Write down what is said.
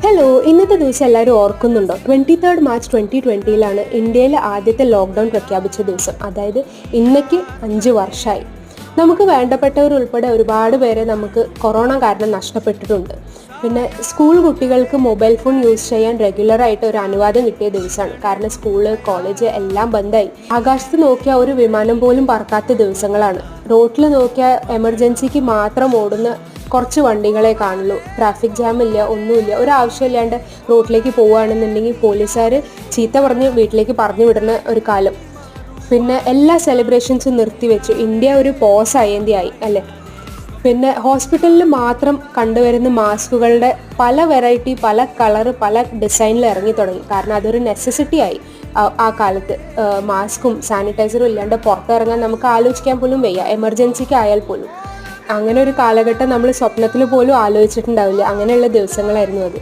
Hello, ഇന്നത്തെ ദിവസം എല്ലാവരും ഓർക്കുന്നുണ്ടോ? 23 മാർച്ച് 2020 ഇന്ത്യയിലെ ആദ്യത്തെ ലോക്ക്ഡൗൺ പ്രഖ്യാപിച്ച ദിവസം. അതായത് ഇന്നേക്ക് 5 വർഷമായി. നമുക്ക് വേണ്ടപ്പെട്ടവർ ഉൾപ്പെടെ ഒരുപാട് പേരെ നമുക്ക് കൊറോണ കാരണം നഷ്ടപ്പെട്ടിട്ടുണ്ട്. പിന്നെ സ്കൂൾ കുട്ടികൾക്ക് മൊബൈൽ ഫോൺ യൂസ് ചെയ്യാൻ റെഗുലറായിട്ട് ഒരു അനുവാദം കിട്ടിയ ദിവസമാണ്. കാരണം സ്കൂള്, കോളേജ് എല്ലാം ബന്ധായി. ആകാശത്ത് നോക്കിയാൽ ഒരു വിമാനം പോലും പറക്കാത്ത ദിവസങ്ങളാണ്. റോഡിൽ നോക്കിയാൽ എമർജൻസിക്ക് മാത്രം ഓടുന്ന കുറച്ച് വണ്ടികളെ കാണുള്ളൂ. ട്രാഫിക് ജാം ഇല്ല, ഒന്നുമില്ല. ഒരാവശ്യമില്ലാണ്ട് റോഡിലേക്ക് പോവുകയാണെന്നുണ്ടെങ്കിൽ പോലീസുകാർ ചീത്ത പറഞ്ഞ് വീട്ടിലേക്ക് പറഞ്ഞു വിടുന്ന ഒരു കാലം. പിന്നെ എല്ലാ സെലിബ്രേഷൻസും നിർത്തിവെച്ചു. ഇന്ത്യ ഒരു പോസ് അയന്തിയായി അല്ലേ. പിന്നെ ഹോസ്പിറ്റലിൽ മാത്രം കണ്ടുവരുന്ന മാസ്കുകളുടെ പല വെറൈറ്റി, പല കളറ്, പല ഡിസൈനിൽ ഇറങ്ങി തുടങ്ങി. കാരണം അതൊരു നെസസിറ്റി ആയി ആ കാലത്ത്. മാസ്കും സാനിറ്റൈസറും ഇല്ലാണ്ട് പുറത്തിറങ്ങാൻ നമുക്ക് ആലോചിക്കാൻ പോലും വയ്യ, എമർജൻസിക്ക് ആയാൽ പോലും. അങ്ങനെ ഒരു കാലഘട്ടം നമ്മൾ സ്വപ്നത്തിൽ പോലും ആലോചിച്ചിട്ടുണ്ടാവില്ല. അങ്ങനെയുള്ള ദിവസങ്ങളായിരുന്നു അത്.